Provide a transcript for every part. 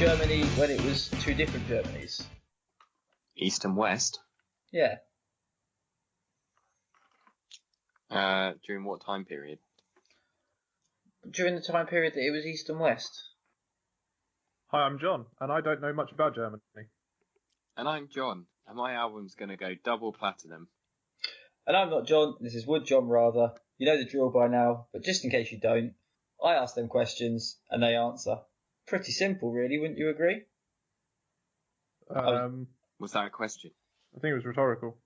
Germany when it was two different Germanys? East and West. Yeah. During what time period? During the time period that it was East and West. Hi, I'm John, and I don't know much about Germany. And I'm John, and my album's going to go double platinum. And I'm not John, this is Would John rather. You know the drill by now, but just in case you don't, I ask them questions and they answer. Pretty simple, really, wouldn't you agree? Was that a question? I think it was rhetorical.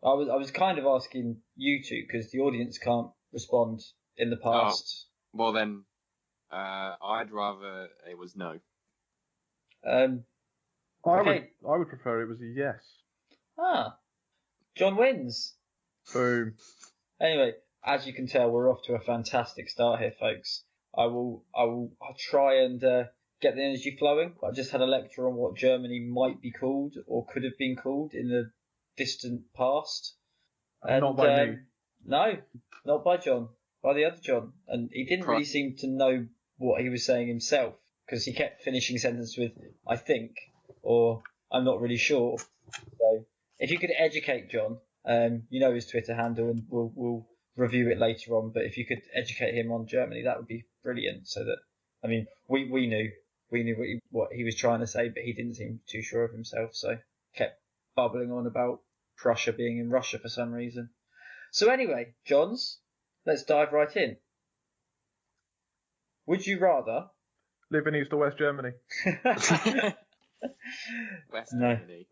I was kind of asking you two because the audience can't respond in the past. Oh, well then, I'd rather it was no. Okay. I would prefer it was a yes. John wins. Boom. Anyway, as you can tell, we're off to a fantastic start here, folks. I'll try and get the energy flowing. I just had a lecture on what Germany might be called or could have been called in the distant past. And, not by me. No, not by John. By the other John. And he didn't really seem to know what he was saying himself because he kept finishing sentences with, I think, or I'm not really sure. So if you could educate John, you know his Twitter handle and we'll review it later on, but if you could educate him on Germany, that would be brilliant. So that, I mean, we knew what he was trying to say, but he didn't seem too sure of himself, so kept bubbling on about Prussia being in Russia for some reason. So anyway, Johns, let's dive right in. Would you rather live in East or West Germany? West Germany.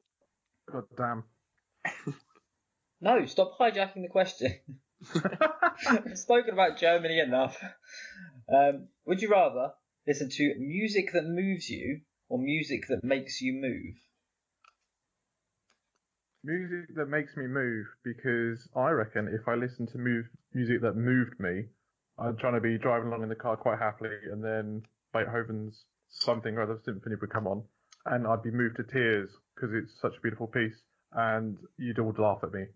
God damn. No, stop hijacking the question. I've spoken about Germany enough. Would you rather listen to music that moves you or music that makes you move? Music that makes me move, because I reckon if I listened to music that moved me, I'd try to be driving along in the car quite happily, and then Beethoven's something or other symphony would come on, and I'd be moved to tears because it's such a beautiful piece, and you'd all laugh at me.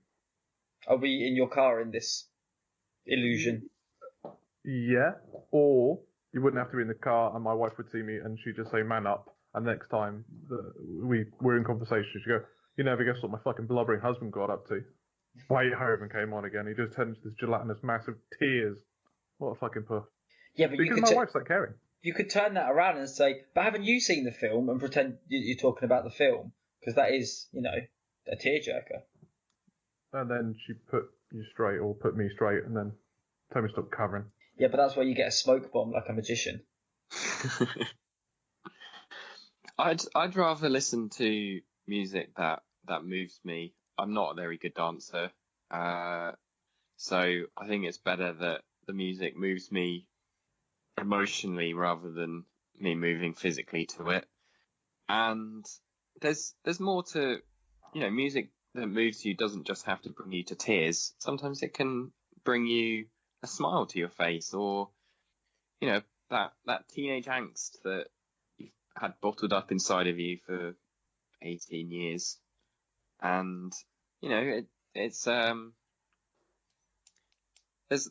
Are we in your car in this illusion? Yeah, or you wouldn't have to be in the car, and my wife would see me, and she'd just say, "Man up." And next time we're in conversation, she'd go, "You never guess what my fucking blubbering husband got up to." Beethoven came on again. He just turned into this gelatinous mass of tears. What a fucking puff. Yeah, but because my wife's that caring. You could turn that around and say, "But haven't you seen the film?" and pretend you're talking about the film, because that is, a tearjerker. And then she put you straight, or put me straight, and then told me to stop covering. Yeah, but that's where you get a smoke bomb like a magician. I'd rather listen to music that moves me. I'm not a very good dancer, so I think it's better that the music moves me emotionally rather than me moving physically to it. And there's more to, music that moves you doesn't just have to bring you to tears. Sometimes it can bring you a smile to your face, or that teenage angst that you've had bottled up inside of you for 18 years. And it's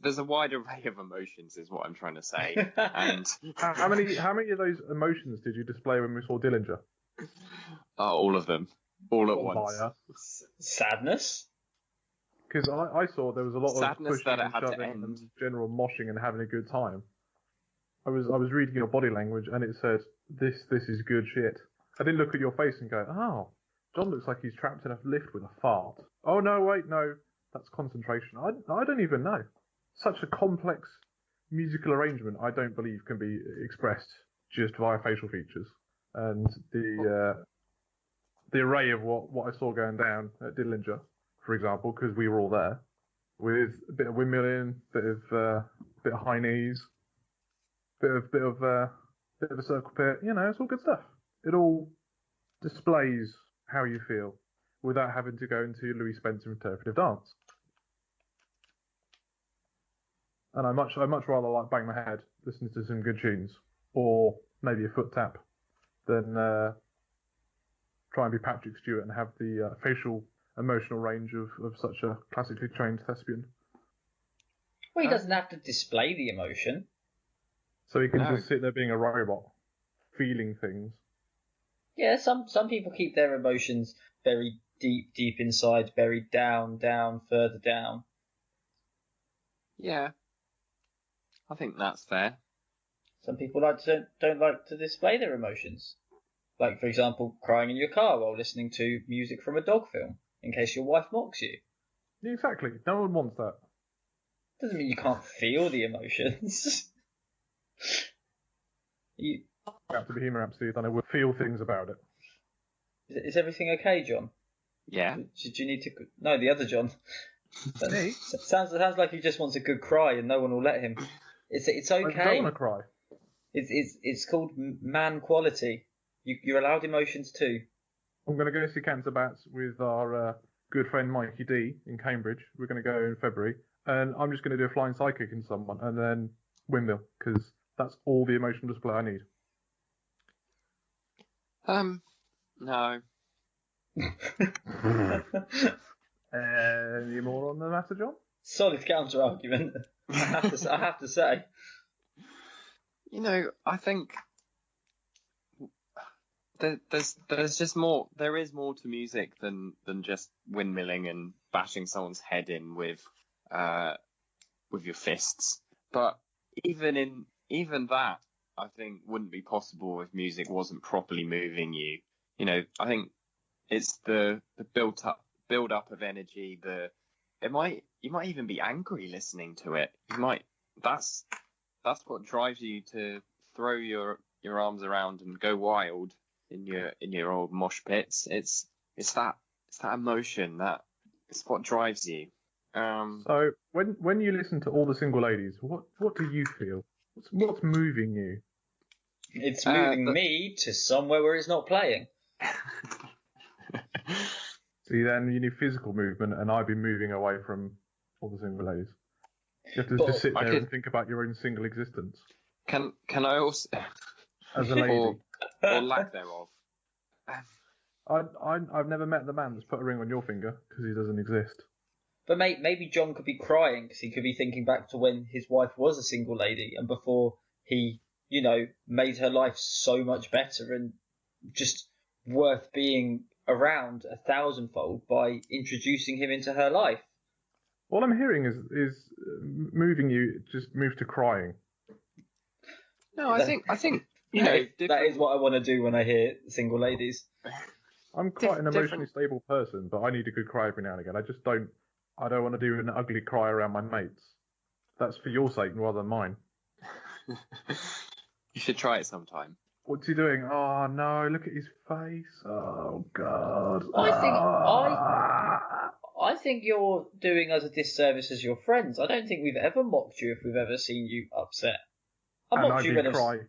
there's a wide array of emotions, is what I'm trying to say. And how many of those emotions did you display when we saw Dillinger? All of them, all at once. Sadness. Because I saw there was a lot sadness of pushing that it had and to shoving end. and general moshing and having a good time. I was reading your body language, and it said, this is good shit. I didn't look at your face and go, oh, John looks like he's trapped in a lift with a fart. Oh, no, wait, no, that's concentration. I don't even know. Such a complex musical arrangement, I don't believe can be expressed just via facial features. And the array of what I saw going down at Dillinger, for example, because we were all there, with a bit of windmilling, bit of high knees, bit of a circle pit. It's all good stuff. It all displays how you feel without having to go into Louis Spencer interpretive dance. And I much rather like bang my head listening to some good tunes, or maybe a foot tap, than try and be Patrick Stewart and have the facial emotional range of such a classically trained thespian. Well, he doesn't have to display the emotion. So he can just sit there being a robot, feeling things. Yeah, some people keep their emotions very deep inside, buried down, further down. Yeah, I think that's fair. Some people don't like to display their emotions. Like, for example, crying in your car while listening to music from a dog film, in case your wife mocks you. Exactly. No one wants that. Doesn't mean you can't feel the emotions. you, Out to Bohemian Rhapsody, then I would feel things about it. is everything okay, John? Yeah. Do you need to? No, the other John. Me? Sounds like he just wants a good cry and no one will let him. It's I okay. don't want to cry. It's called man quality. You're allowed emotions too. I'm going to go see Cancer Bats with our good friend Mikey D in Cambridge. We're going to go in February, and I'm just going to do a flying psychic in someone, and then windmill, because that's all the emotional display I need. No. Any more on the matter, John? Solid counter argument. I have to say. You know, I think there's just more. There is more to music than just windmilling and bashing someone's head in with your fists. But even that, I think, wouldn't be possible if music wasn't properly moving you. You know, I think it's the build up of energy. You might even be angry listening to it. That's what drives you to throw your arms around and go wild in your old mosh pits. It's that emotion it's what drives you. So when you listen to all the single ladies, what do you feel? What's moving you? It's moving me to somewhere where it's not playing. See, then you need physical movement, and I've been moving away from all the single ladies. You have to just sit there and think about your own single existence. Can I also, as a lady, or lack thereof? I've never met the man that's put a ring on your finger because he doesn't exist. But maybe John could be crying because he could be thinking back to when his wife was a single lady and before he, made her life so much better and just worth being around 1,000-fold by introducing him into her life. All I'm hearing is moving you just move to crying. No, I think that is what I want to do when I hear single ladies. I'm quite an emotionally stable person, but I need a good cry every now and again. I don't want to do an ugly cry around my mates. That's for your sake rather than mine. You should try it sometime. What's he doing? Oh no, look at his face. Oh God. I think you're doing us a disservice as your friends. I don't think we've ever mocked you if we've ever seen you upset. I cry.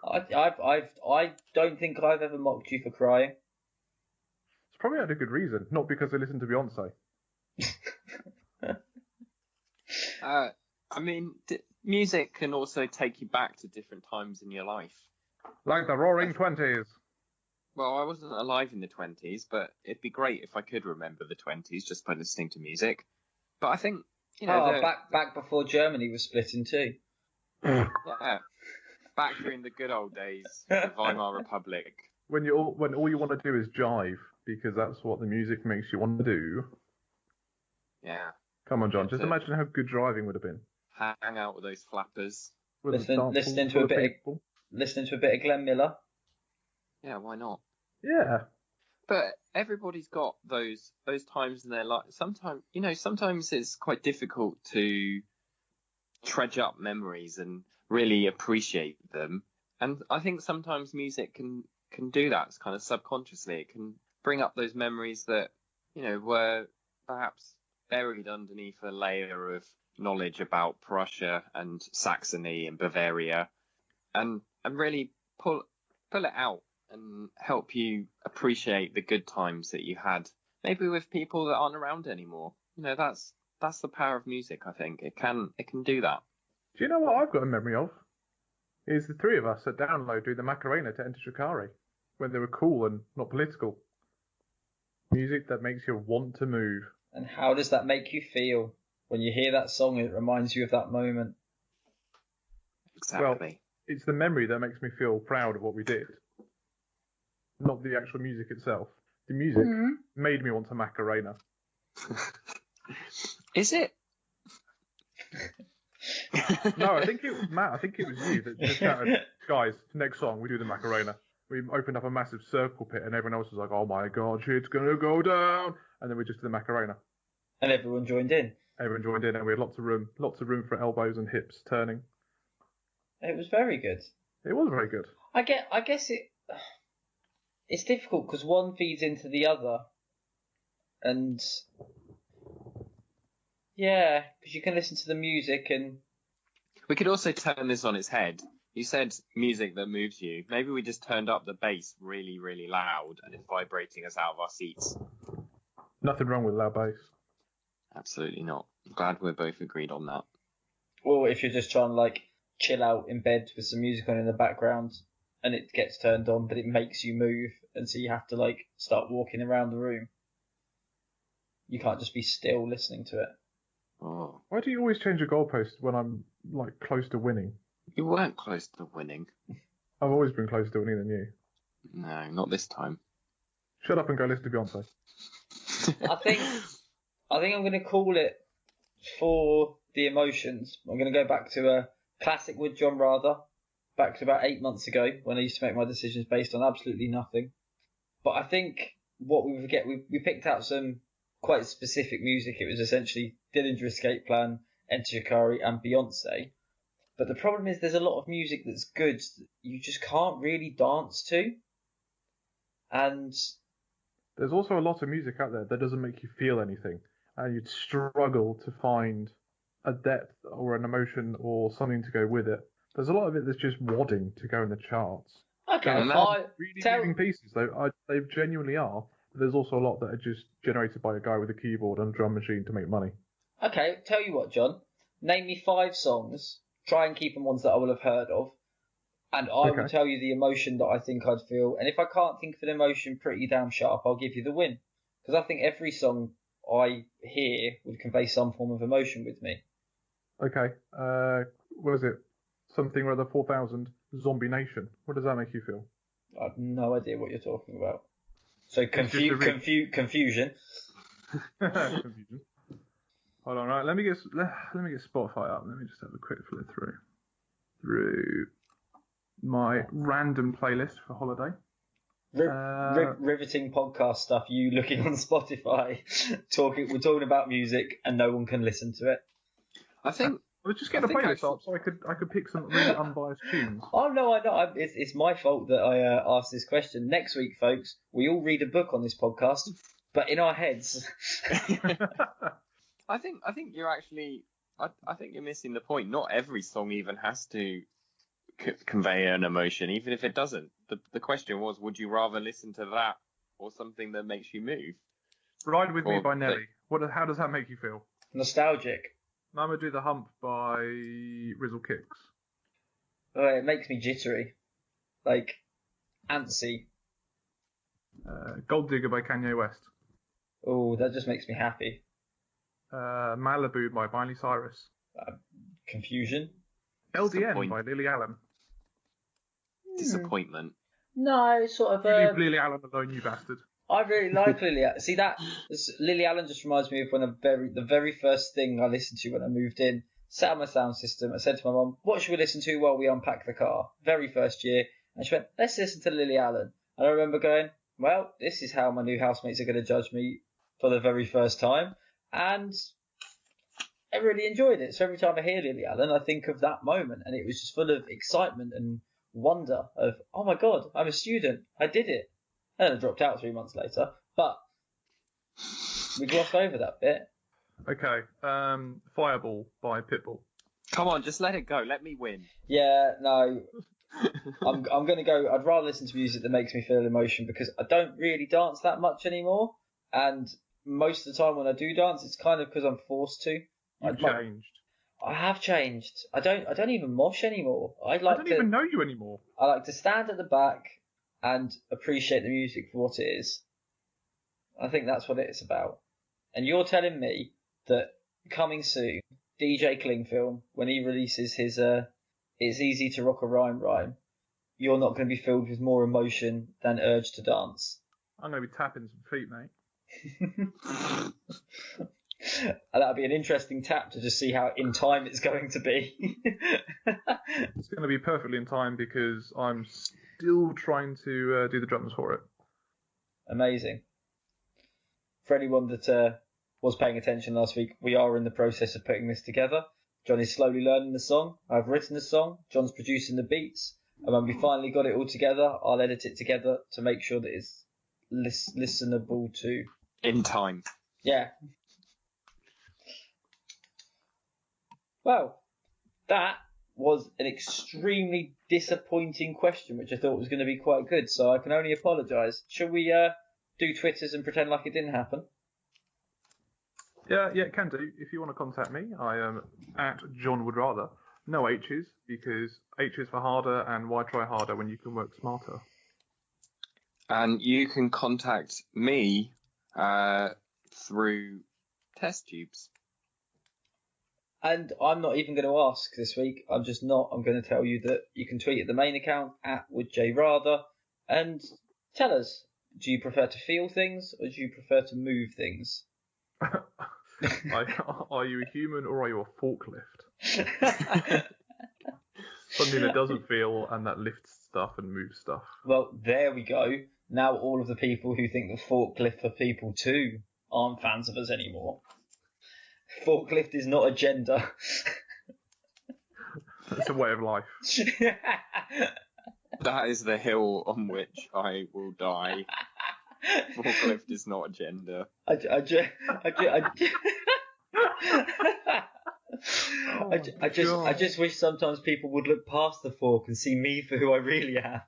I don't think I've ever mocked you for crying. It's probably had a good reason, not because I listened to Beyonce. I mean, music can also take you back to different times in your life. Like the Roaring '20s. Well, I wasn't alive in the 20s, but it'd be great if I could remember the 20s just by listening to music. But I think, back before Germany was split in two. Yeah, back during the good old days, the Weimar Republic. When all you want to do is jive, because that's what the music makes you want to do. Yeah. Come on, John. Just imagine how good driving would have been. Hang out with those flappers. Listening to a bit of Glenn Miller. Yeah, why not? Yeah. But everybody's got those times in their life. Sometimes it's quite difficult to dredge up memories and really appreciate them. And I think sometimes music can do that kind of subconsciously. It can bring up those memories that, were perhaps buried underneath a layer of knowledge about Prussia and Saxony and Bavaria, and really pull it out and help you appreciate the good times that you had, maybe with people that aren't around anymore. That's the power of music. I think it can do that. Do you know what I've got a memory of? Is the three of us at Download doing the Macarena to Enter Shikari, when they were cool and not political. Music that makes you want to move. And how does that make you feel when you hear that song? It reminds you of that moment. Exactly. Well, it's the memory that makes me feel proud of what we did. not the actual music itself. The music made me want to Macarena. Is it? No, I think it was Matt. I think it was you that just shouted, "Guys, next song we do the Macarena." We opened up a massive circle pit, and everyone else was like, "Oh my god, shit's gonna go down!" And then we just did the Macarena. And everyone joined in. Everyone joined in, and we had lots of room for elbows and hips turning. It was very good. It was very good. I guess it's difficult because one feeds into the other, and yeah, because you can listen to the music and We could also turn this on its head. You said music that moves you. Maybe we just turned up the bass really, really loud and it's vibrating us out of our seats. Nothing wrong with loud bass. Absolutely not. I'm glad we're both agreed on that. or if you're just trying to like chill out in bed with some music on in the background and it gets turned on, but it makes you move, and so you have to like start walking around the room. You can't just be still listening to it. Oh, Why do you always change your goalpost when I'm like close to winning? you weren't close to winning. I've always been closer to winning than you. No, not this time. Shut up and go listen to Beyonce. I think I'm going to call it For the Emotions. I'm going to go back to a classic with John Rather, back to about 8 months ago when I used to make my decisions based on absolutely nothing. But I think what we forget, we picked out some quite specific music. It was essentially Dillinger Escape Plan, Enter Shikari, and Beyonce. But the problem is there's a lot of music that's good that you just can't really dance to. And There's also a lot of music out there that doesn't make you feel anything, and you'd struggle to find a depth or an emotion or something to go with it. There's a lot of it that's just wadding to go in the charts. okay, There are I really moving pieces, though. They genuinely are. But there's also a lot that are just generated by a guy with a keyboard and a drum machine to make money. Okay, tell you what, John. Name me 5 songs. Try and keep them ones that I will have heard of. And I will tell you the emotion that I think I'd feel. And if I can't think of an emotion pretty damn sharp, I'll give you the win. Because I think every song I hear would convey some form of emotion with me. Okay, what is it? Something or other 4000, Zombie Nation. What does that make you feel? I have no idea what you're talking about. So confusion. Confusion. Hold on, right? Let me get Spotify up. Let me just have a quick flip through my random playlist for holiday. Riveting podcast stuff. You looking on Spotify, we're talking about music, and no one can listen to it. I think I was just getting a playlist up so I could pick some really unbiased tunes. Oh no, I know. It's my fault that I asked this question. Next week, folks, we all read a book on this podcast, but in our heads. I think you're actually. I think you're missing the point. Not every song even has to convey an emotion, even if it doesn't. The question was, would you rather listen to that or something that makes you move? Ride With Me by Nelly. How does that make you feel? Nostalgic. I'm going to do The Hump by Rizzle Kicks. Oh, it makes me jittery. Like, antsy. Gold Digger by Kanye West. Oh, that just makes me happy. Malibu by Miley Cyrus. Confusion. LDN by Lily Allen. Disappointment. No, sort of. Leave Lily Allen alone, you bastard. I really like Lily Allen. See, Lily Allen just reminds me of the very first thing I listened to when I moved in. Set up my sound system. I said to my mum, "What should we listen to while we unpack the car?" Very first year, and she went, "Let's listen to Lily Allen." And I remember going, "Well, this is how my new housemates are going to judge me for the very first time," and I really enjoyed it. So every time I hear Lily Allen, I think of that moment, and it was just full of excitement and wonder of, "Oh my God, I'm a student. I did it." And then I dropped out 3 months later, but we glossed over that bit. Okay, Fireball by Pitbull. Come on, just let it go. Let me win. Yeah, no. I'm going to go. I'd rather listen to music that makes me feel emotion because I don't really dance that much anymore. And most of the time when I do dance, it's kind of because I'm forced to. You've changed. I have changed. I don't even mosh anymore. I don't even know you anymore. I like to stand at the back and appreciate the music for what it is. I think that's what it's about. And you're telling me that coming soon, DJ Klingfilm, when he releases his It's Easy to Rock a Rhyme, you're not going to be filled with more emotion than urge to dance. I'm going to be tapping some feet, mate. And that'll be an interesting tap to just see how in time it's going to be. It's going to be perfectly in time because I'm still trying to do the drums for it. Amazing. For anyone that was paying attention last week, we are in the process of putting this together. John is slowly learning the song. I've written the song. John's producing the beats. And when we finally got it all together, I'll edit it together to make sure that it's listenable to. In time. Yeah. Well, that was an extremely disappointing question, which I thought was going to be quite good, so I can only apologise. Shall we do Twitters and pretend like it didn't happen? Yeah, can do. If you want to contact me, I am at John Would Rather. No H's, because H is for harder, and why try harder when you can work smarter? And you can contact me through test tubes. And I'm not even going to ask this week. I'm just not. I'm going to tell you that you can tweet at the main account at WoodJRather and tell us, do you prefer to feel things or do you prefer to move things? Are you a human or are you a forklift? Something that doesn't feel and that lifts stuff and moves stuff. Well, there we go. Now all of the people who think that forklift are people too aren't fans of us anymore. Forklift is not a gender. It's a way of life. That is the hill on which I will die. Forklift is not a gender. I just wish sometimes people would look past the fork and see me for who I really am.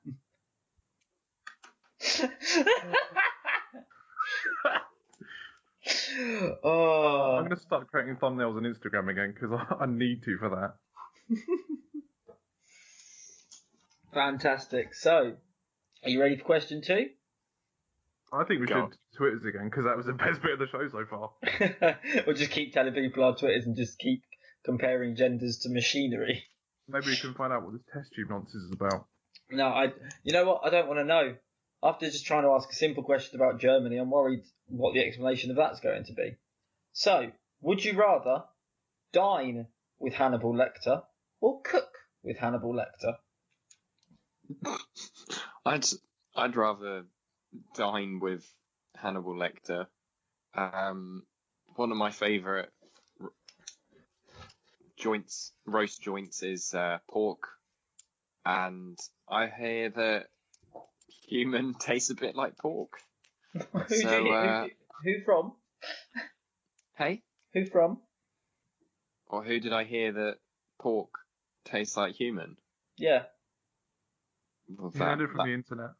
Oh. I'm going to start creating thumbnails on Instagram again because I need to for that. Fantastic. So, are you ready for question 2? I think we should Twitters again because that was the best bit of the show so far. We'll just keep telling people our Twitters and just keep comparing genders to machinery. Maybe we can find out what this test tube nonsense is about. No, you know what? I don't want to know. After just trying to ask a simple question about Germany, I'm worried what the explanation of that's going to be. So, would you rather dine with Hannibal Lecter or cook with Hannibal Lecter? I'd rather dine with Hannibal Lecter. One of my favourite roast joints is pork, and I hear that human tastes a bit like pork. Who from? Hey? Who from? Or who did I hear that pork tastes like human? Yeah. Well, You heard it from the internet.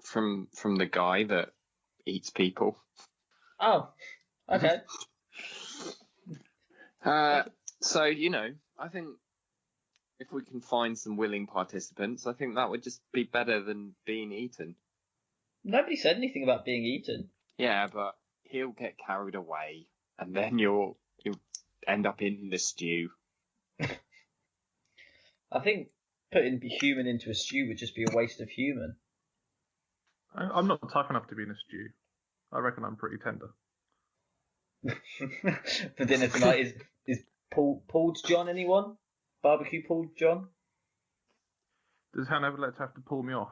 From the guy that eats people. Oh, okay. So, I think if we can find some willing participants, I think that would just be better than being eaten. Nobody said anything about being eaten. Yeah, but he'll get carried away, and then you'll end up in the stew. I think putting human into a stew would just be a waste of human. I'm not tough enough to be in a stew. I reckon I'm pretty tender. For dinner tonight is pulled John anyone? Barbecue pulled John? Does Hannibal Lecter have to pull me off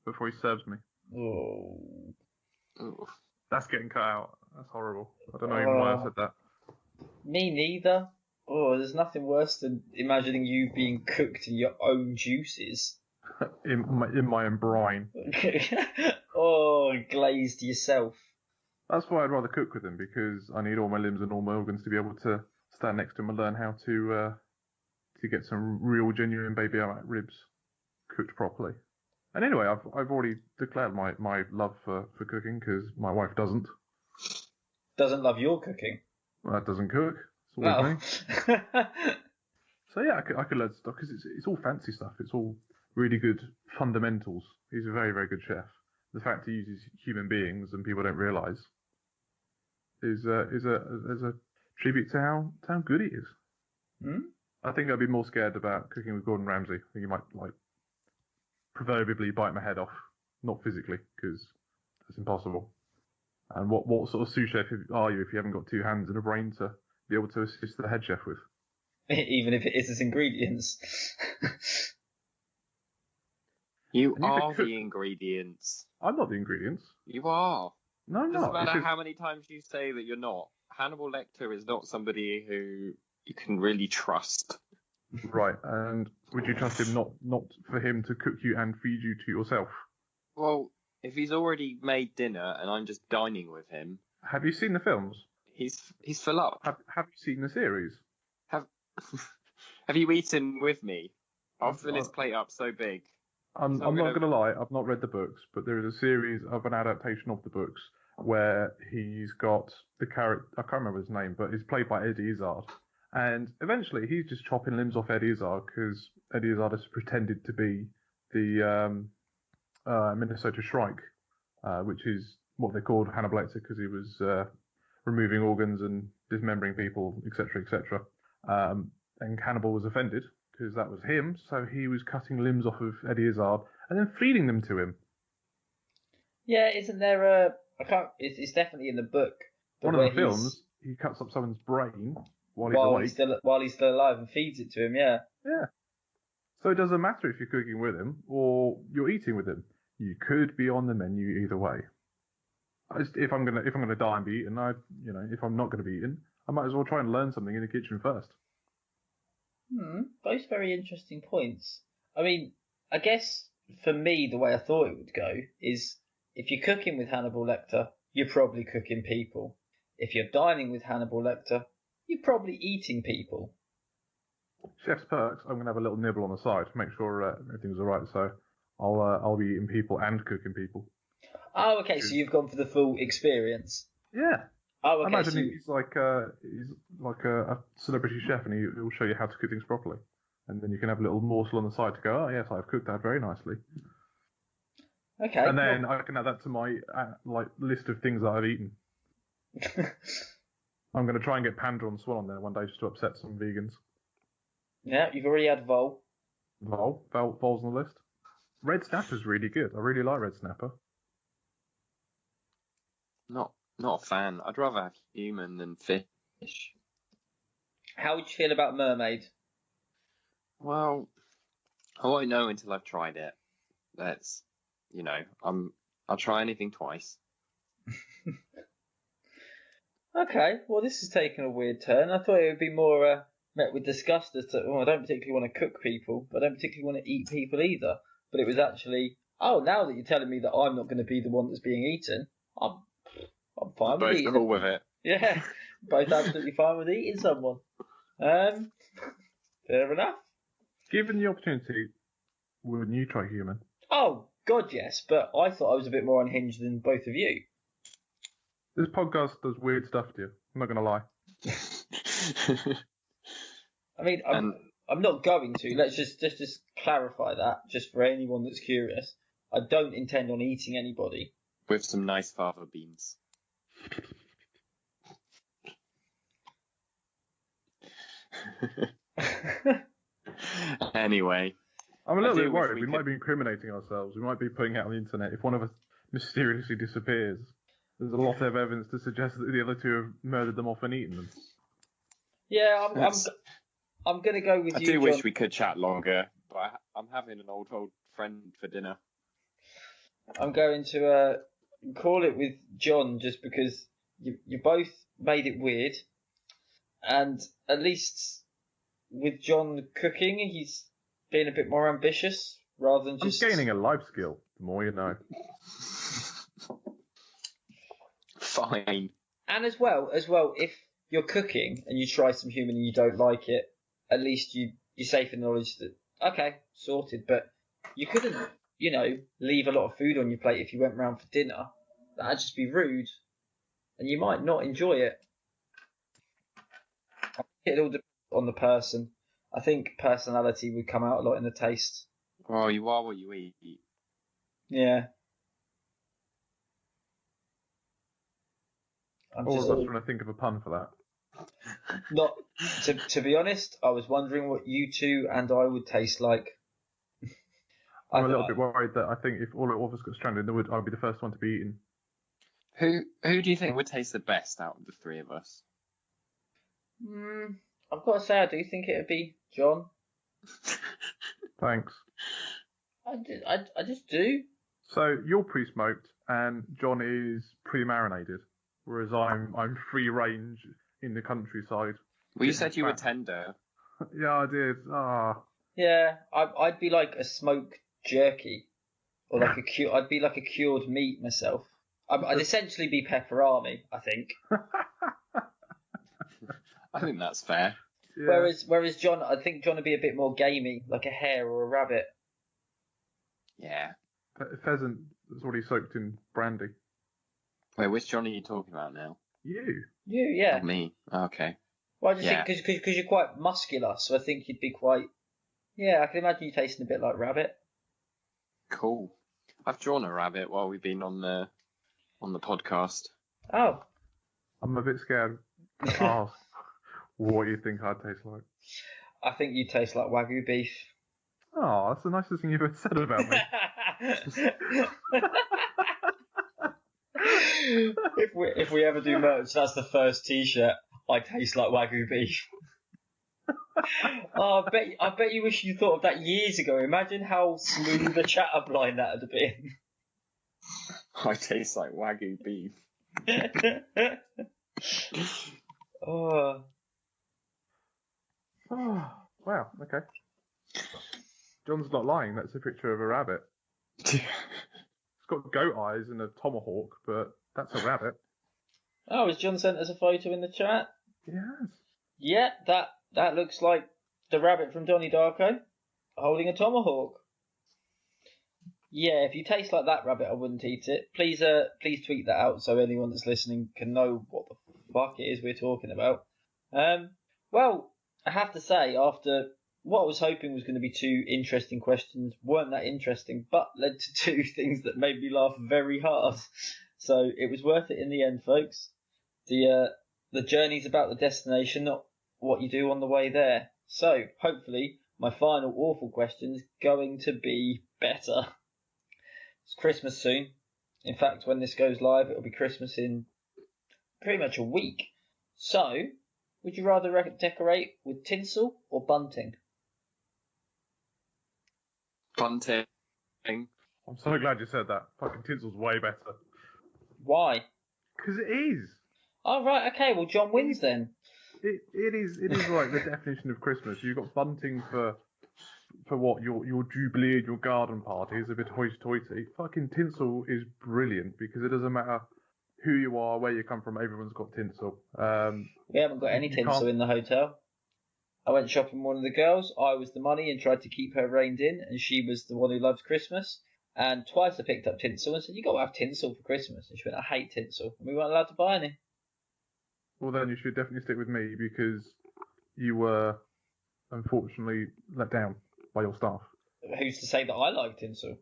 before he serves me? Oh. Ooh. That's getting cut out. That's horrible. I don't know even why I said that. Me neither. Oh, there's nothing worse than imagining you being cooked in your own juices. in my own brine. Oh, glazed yourself. That's why I'd rather cook with him, because I need all my limbs and all my organs to be able to stand next to him and learn how to get some real genuine baby back ribs cooked properly. And anyway, I've already declared my love for cooking because my wife doesn't. Doesn't love your cooking. Well, that doesn't cook. It's always me. So yeah, I could learn stuff because it's all fancy stuff. It's all really good fundamentals. He's a very, very good chef. The fact he uses human beings and people don't realise is a tribute to how good he is. Hmm? I think I'd be more scared about cooking with Gordon Ramsay. I think he might proverbially bite my head off. Not physically, because that's impossible. And what sort of sous chef are you if you haven't got 2 hands and a brain to be able to assist the head chef with? Even if it is his ingredients. You are the ingredients. I'm not the ingredients. You are. No, I'm Doesn't not. matter how many times you say that you're not. Hannibal Lecter is not somebody who you can really trust. Right, and would you trust him not for him to cook you and feed you to yourself? Well, if he's already made dinner and I'm just dining with him, Have you seen the films? he's full up. Have you seen the series? Have you eaten with me? I'll I've- fill his plate up so big. I'm not going to lie, I've not read the books, but there is a series of an adaptation of the books where he's got the character, I can't remember his name, but he's played by Eddie Izzard. And eventually he's just chopping limbs off Eddie Izzard because Eddie Izzard has pretended to be the Minnesota Shrike, which is what they called Hannibal Lecter because he was removing organs and dismembering people, etc., etc. And Hannibal was offended because that was him, so he was cutting limbs off of Eddie Izzard and then feeding them to him. Yeah, isn't there a? I can't. It's definitely in the book. One of the films, he cuts up someone's brain while he's awake. While he's still alive and feeds it to him. Yeah. Yeah. So it doesn't matter if you're cooking with him or you're eating with him. You could be on the menu either way. If I'm gonna die and be eaten, if I'm not gonna be eaten, I might as well try and learn something in the kitchen first. Both very interesting points. I mean, I guess for me, the way I thought it would go is if you're cooking with Hannibal Lecter, you're probably cooking people. If you're dining with Hannibal Lecter, you're probably eating people. Chef's perks. I'm gonna have a little nibble on the side to make sure everything's all right. So I'll be eating people and cooking people. Oh, okay. So you've gone for the full experience. Yeah. Oh, okay. I imagine he's like a celebrity chef, and he'll show you how to cook things properly, and then you can have a little morsel on the side to go, oh yes, I've cooked that very nicely. Okay. And then I can add that to my list of things that I've eaten. I'm going to try and get panda on swan on there one day just to upset some vegans. Yeah, you've already had vol. Vol's on the list. Red snapper's really good. I really like red snapper. Not a fan. I'd rather have human than fish. How would you feel about mermaid? Well, I won't know until I've tried it. I'll try anything twice. Okay, well this has taken a weird turn. I thought it would be more met with disgust as to, I don't particularly want to cook people, but I don't particularly want to eat people either. But it was actually, now that you're telling me that I'm not going to be the one that's being eaten, I'm fine with eating. Both cool with it. Yeah, both absolutely fine with eating someone. Fair enough. Given the opportunity, wouldn't you try human? Oh, God, yes, but I thought I was a bit more unhinged than both of you. This podcast does weird stuff to you. I'm not going to lie. I mean, I'm not going to. Let's just clarify that, just for anyone that's curious. I don't intend on eating anybody. With some nice fava beans. Anyway. I'm a little bit worried. We might be incriminating ourselves. We might be putting it on the internet. If one of us mysteriously disappears, there's a lot of evidence to suggest that the other two have murdered them off and eaten them. Yeah, I'm going to go with you, I do John. wish we could chat longer, but I'm having an old friend for dinner. I'm going to call it with John just because you both made it weird. And at least with John cooking, he's being a bit more ambitious rather than just... I'm gaining a life skill, the more you know. Fine. And as well, if you're cooking and you try some human and you don't like it, at least you're safe in the knowledge that, okay, sorted. But you couldn't, leave a lot of food on your plate if you went round for dinner. That'd just be rude. And you might not enjoy it. It all depends on the person. I think personality would come out a lot in the taste. Well, you are what you eat. Yeah. All of us trying to think of a pun for that. Not to be honest, I was wondering what you two and I would taste like. I'm a little bit worried that I think if all of us got stranded, I'd be the first one to be eaten. Who do you think would taste the best out of the three of us? I've got to say, I do think it would be John. Thanks. I just do. So you're pre-smoked and John is pre-marinated, whereas I'm free range in the countryside. Well, you said you were tender. Yeah, I did. Yeah, I'd be like a smoked jerky, or like I'd be like a cured meat myself. I'd essentially be pepperami, I think. I think that's fair. Yeah. Whereas John, I think John would be a bit more gamey, like a hare or a rabbit. Yeah. Pheasant that's already soaked in brandy. Wait, which John are you talking about now? You, yeah. Not me. Okay. Well, I just think because you're quite muscular, so I think you'd be quite. Yeah, I can imagine you tasting a bit like rabbit. Cool. I've drawn a rabbit while we've been on the podcast. Oh. I'm a bit scared to ask what you think I'd taste like. I think you taste like Wagyu beef. Oh, that's the nicest thing you've ever said about me. if we ever do merch, that's the first T-shirt. I taste like Wagyu beef. Oh, I bet you wish you thought of that years ago. Imagine how smooth a chatter blind that would have been. I taste like Wagyu beef. Oh. Wow, okay. John's not lying, that's a picture of a rabbit. It's got goat eyes and a tomahawk, but that's a rabbit. Oh, has John sent us a photo in the chat? Yes. Yeah, that looks like the rabbit from Donnie Darko holding a tomahawk. Yeah, if you taste like that rabbit, I wouldn't eat it. Please tweet that out so anyone that's listening can know what the fuck it is we're talking about. Well, I have to say, after what I was hoping was going to be two interesting questions, weren't that interesting, but led to two things that made me laugh very hard. So it was worth it in the end, folks. The journey's about the destination, not what you do on the way there. So hopefully, my final awful question's going to be better. It's Christmas soon. In fact, when this goes live, it'll be Christmas in pretty much a week. So, would you rather decorate with tinsel or bunting? Bunting. I'm so glad you said that. Fucking tinsel's way better. Why? Because it is. Oh, right, okay, well, John wins then. It is like the definition of Christmas. You've got bunting for what, your jubilee and your garden party is a bit hoity-toity. Fucking tinsel is brilliant because it doesn't matter who you are, where you come from, everyone's got tinsel. We haven't got any tinsel in the hotel. I went shopping with one of the girls. I was the money and tried to keep her reined in, and she was the one who loves Christmas. And twice I picked up tinsel and said, "You got to have tinsel for Christmas." And she went, "I hate tinsel." And we weren't allowed to buy any. Well, then you should definitely stick with me because you were unfortunately let down by your staff. Who's to say that I like tinsel?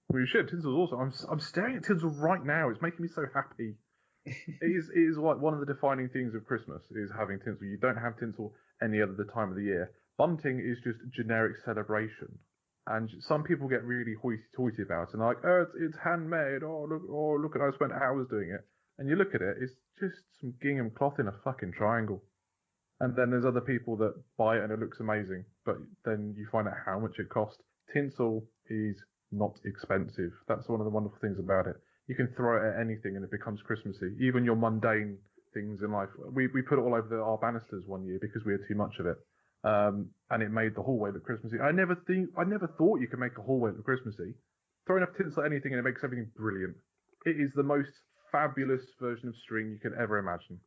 Well, you should. Tinsel's awesome. I'm staring at tinsel right now. It's making me so happy. It is like one of the defining things of Christmas is having tinsel. You don't have tinsel any other time of the year. Bunting is just generic celebration. And some people get really hoity-toity about it and like, oh, it's handmade. Oh, look, I spent hours doing it. And you look at it, it's just some gingham cloth in a fucking triangle. And then there's other people that buy it and it looks amazing, but then you find out how much it costs. Tinsel is not expensive. That's one of the wonderful things about it. You can throw it at anything and it becomes Christmassy. Even your mundane things in life. We put it all over our banisters one year because we had too much of it. And it made the hallway look Christmassy. I never thought you could make a hallway look Christmassy. Throw enough tinsel at anything and it makes everything brilliant. It is the most fabulous version of string you can ever imagine.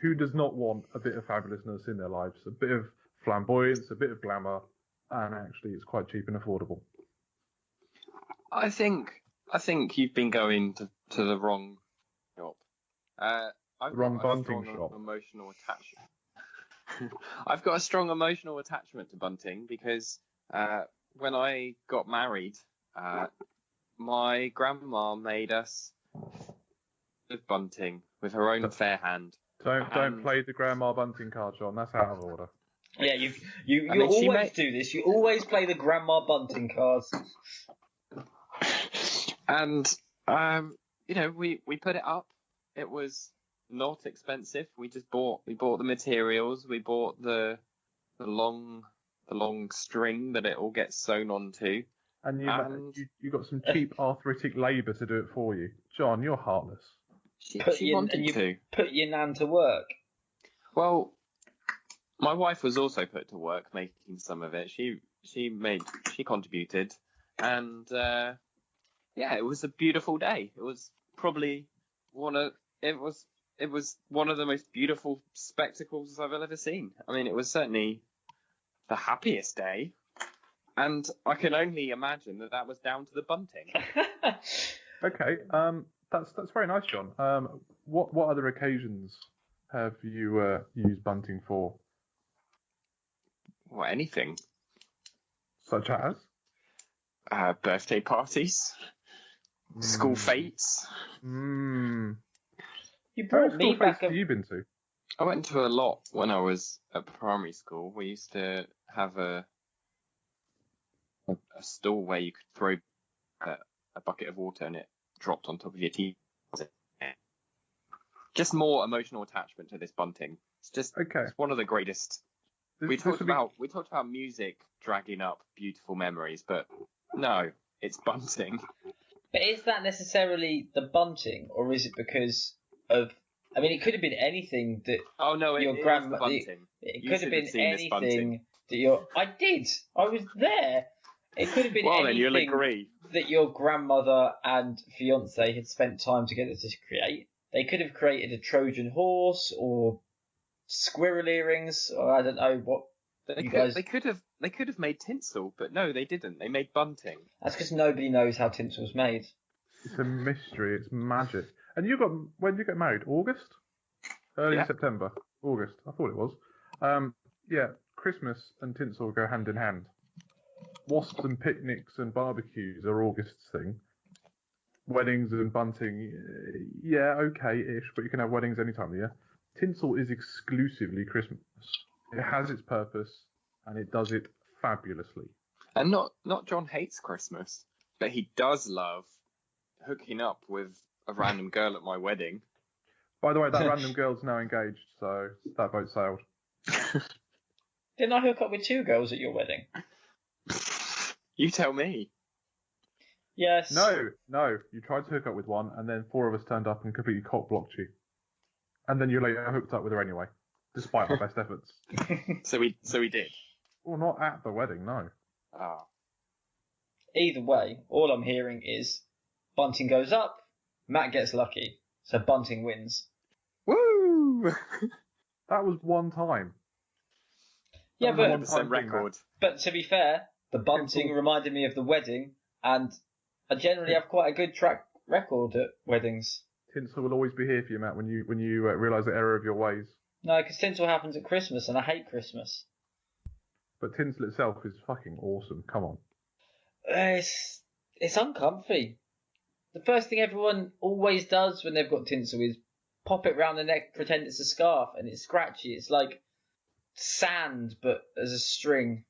Who does not want a bit of fabulousness in their lives? A bit of flamboyance, a bit of glamour, and actually it's quite cheap and affordable. I think you've been going to the wrong shop. Wrong bunting shop. Emotional attachment. I've got a strong emotional attachment to bunting because when I got married, my grandma made us with bunting with her own fair hand. Don't play the grandma bunting card, John. That's out of order. Yeah, you mean, she always do this. You always play the Grandma Bunting cards. And we put it up. It was not expensive. We bought the materials. We bought the long string that it all gets sewn onto. And you got some cheap arthritic labour to do it for you. John, you're heartless. She wanted to. Put your nan to work. Well, my wife was also put to work making some of it. She contributed, and it was a beautiful day. It was probably one of the most beautiful spectacles I've ever seen. I mean, it was certainly the happiest day, and I can only imagine that was down to the bunting. Okay, that's very nice, John. What other occasions have you used bunting for? Well, anything. Such as? Birthday parties, school fetes. You brought me back. Have you been to? I went to a lot when I was at primary school. We used to have a stall where you could throw a bucket of water and it dropped on top of your teeth. Just more emotional attachment to this bunting. It's just It's one of the greatest. We talked about music dragging up beautiful memories, but no, it's bunting. But is that necessarily the bunting, or is it because of? I mean, it could have been anything that. Oh no, your grandma. It could have been anything that your. I did. I was there. It could have been anything then you'll agree that your grandmother and fiance had spent time together to create. They could have created a Trojan horse or squirrel earrings, or I don't know what. They could have made tinsel, but no, they didn't. They made bunting. That's because nobody knows how tinsel's made. It's a mystery. It's magic. And when did you get married? August? Early September. August. I thought it was. Christmas and tinsel go hand in hand. Wasps and picnics and barbecues are August's thing. Weddings and bunting, okay-ish, but you can have weddings any time of the year. Tinsel is exclusively Christmas. It has its purpose, and it does it fabulously. And not John hates Christmas, but he does love hooking up with a random girl at my wedding. By the way, that random girl's now engaged, so that boat sailed. Didn't I hook up with 2 girls at your wedding? You tell me. Yes. No. You tried to hook up with one, and then 4 of us turned up and completely cock-blocked you. And then you later hooked up with her anyway, despite our best efforts. So we did. Well, not at the wedding, no. Oh. Either way, all I'm hearing is bunting goes up, Matt gets lucky, so bunting wins. Woo! That was one time. Yeah, but 100% record. But to be fair, the bunting reminded me of the wedding, and I generally have quite a good track record at weddings. Tinsel will always be here for you, Matt, when you realise the error of your ways. No, because tinsel happens at Christmas, and I hate Christmas. But tinsel itself is fucking awesome. Come on. It's uncomfy. The first thing everyone always does when they've got tinsel is pop it round the neck, pretend it's a scarf, and it's scratchy. It's like sand, but as a string.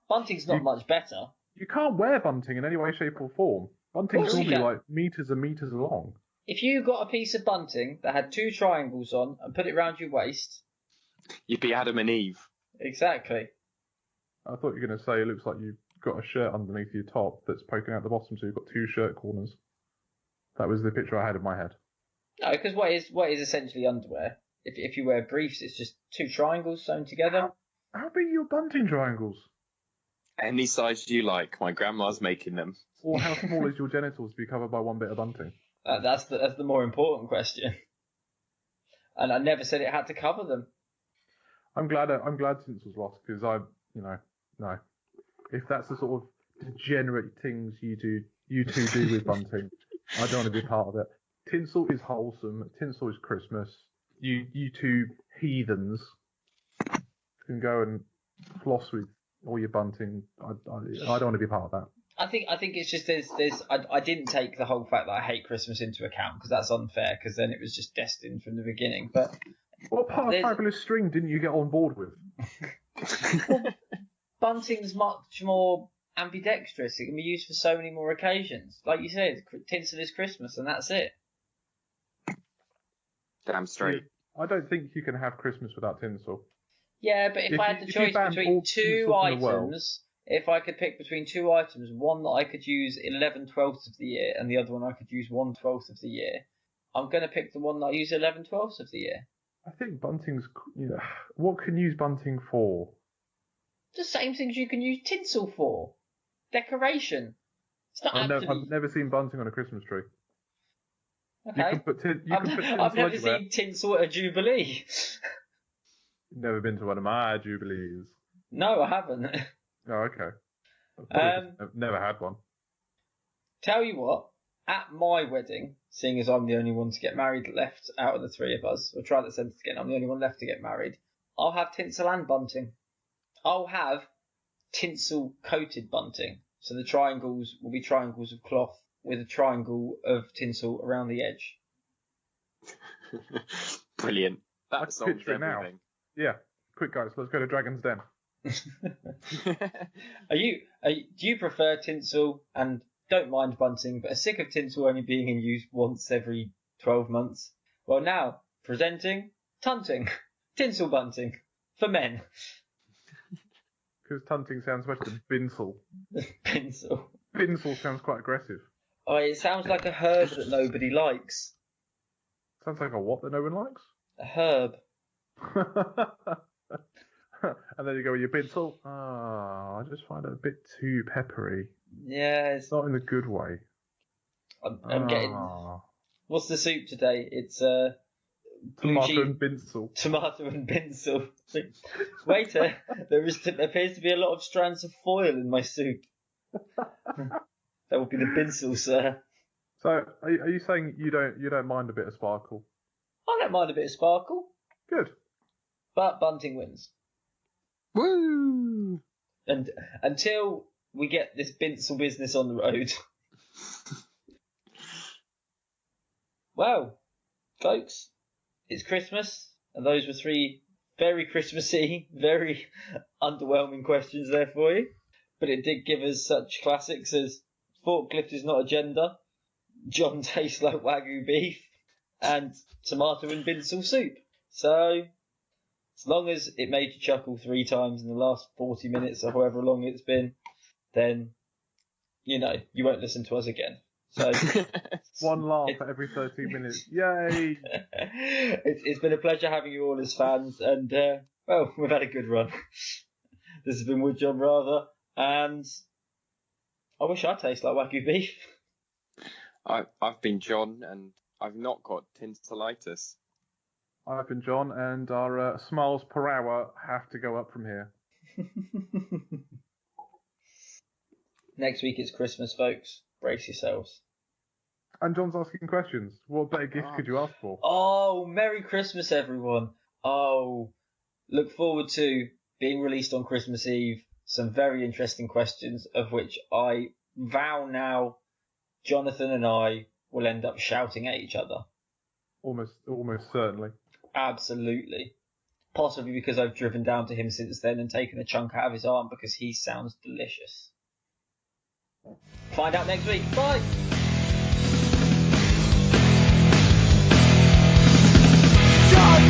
Bunting's not much better. You can't wear bunting in any way, shape, or form. Bunting's normally like meters and meters long. If you got a piece of bunting that had 2 triangles on and put it round your waist, you'd be Adam and Eve. Exactly. I thought you were going to say it looks like you've got a shirt underneath your top that's poking out the bottom, so you've got 2 shirt corners. That was the picture I had in my head. No, because what is essentially underwear? If you wear briefs, it's just 2 triangles sewn together. How big are your bunting triangles? Any size you like. My grandma's making them. Or how small is your genitals to be covered by one bit of bunting? That's the more important question. And I never said it had to cover them. I'm glad Tinsel's lost, because no. If that's the sort of degenerate things you two do with bunting, I don't want to be part of it. Tinsel is wholesome. Tinsel is Christmas. You 2 heathens can go and floss with all your bunting. I don't want to be part of that. I think it's just I didn't take the whole fact that I hate Christmas into account, because that's unfair, because then it was just destined from the beginning. But What part of fabulous string didn't you get on board with? Bunting's much more ambidextrous. It can be used for so many more occasions. Like you said, tinsel is Christmas, and that's it. Damn straight. I don't think you can have Christmas without tinsel. Yeah, but if I had the choice between two items, if I could pick between two items, one that I could use 11/12 of the year and the other one I could use 1/12 of the year, I'm going to pick the one that I use 11/12 of the year. I think bunting's... what can you use bunting for? The same things you can use tinsel for. Decoration. It's not I've never seen bunting on a Christmas tree. Okay. You can put tinsel I've never everywhere. seen tinsel at a Jubilee. You've never been to one of my Jubilees. No, I haven't. Oh, okay. I've never had one. Tell you what, at my wedding, seeing as I'm the only one to get married left out of the three of us, or try that sentence again, I'm the only one left to get married, I'll have tinsel and bunting. I'll have tinsel coated bunting. So the triangles will be triangles of cloth with a triangle of tinsel around the edge. Brilliant. That solves picture it now. everything. Yeah. Quick, guys, let's go to Dragon's Den. Do you prefer tinsel and don't mind bunting, but are sick of tinsel only being in use once every 12 months? Well, now, presenting tunting. Tinsel bunting. For men. Because tunting sounds better than binsel. Binsel. Binsel sounds quite aggressive. Oh, it sounds like a herb that nobody likes. Sounds like a what that no one likes? A herb. And then you go with your binsel. I just find it a bit too peppery. Yeah, It's not in the good way. I'm getting... What's the soup today? It's Tomato and binsel. Tomato and binsel. Waiter, there appears to be a lot of strands of foil in my soup. That would be the binsel, sir. So, are you saying you don't mind a bit of sparkle? I don't mind a bit of sparkle. Good. But bunting wins. Woo! And until we get this binsel business on the road. Well, folks, it's Christmas, and those were three very Christmassy, very underwhelming questions there for you. But it did give us such classics as forklift is not a gender, John tastes like Wagyu beef, and tomato and binsel soup. So, as long as it made you chuckle 3 times in the last 40 minutes or however long it's been, then, you won't listen to us again. So one laugh at every 13 minutes. Yay! It's been a pleasure having you all as fans, and, well, we've had a good run. This has been Wood John Rather, and I wish I taste like Wagyu beef. I've been John, and I've not got tinselitis. I've been John, and our smiles per hour have to go up from here. Next week it's Christmas, folks. Brace yourselves. And John's asking questions. What better gift could you ask for? Oh, Merry Christmas, everyone. Oh, look forward to being released on Christmas Eve. Some very interesting questions, of which I vow now Jonathan and I will end up shouting at each other. Almost certainly. Absolutely. Possibly because I've driven down to him since then and taken a chunk out of his arm because he sounds delicious. Find out next week. Bye! John,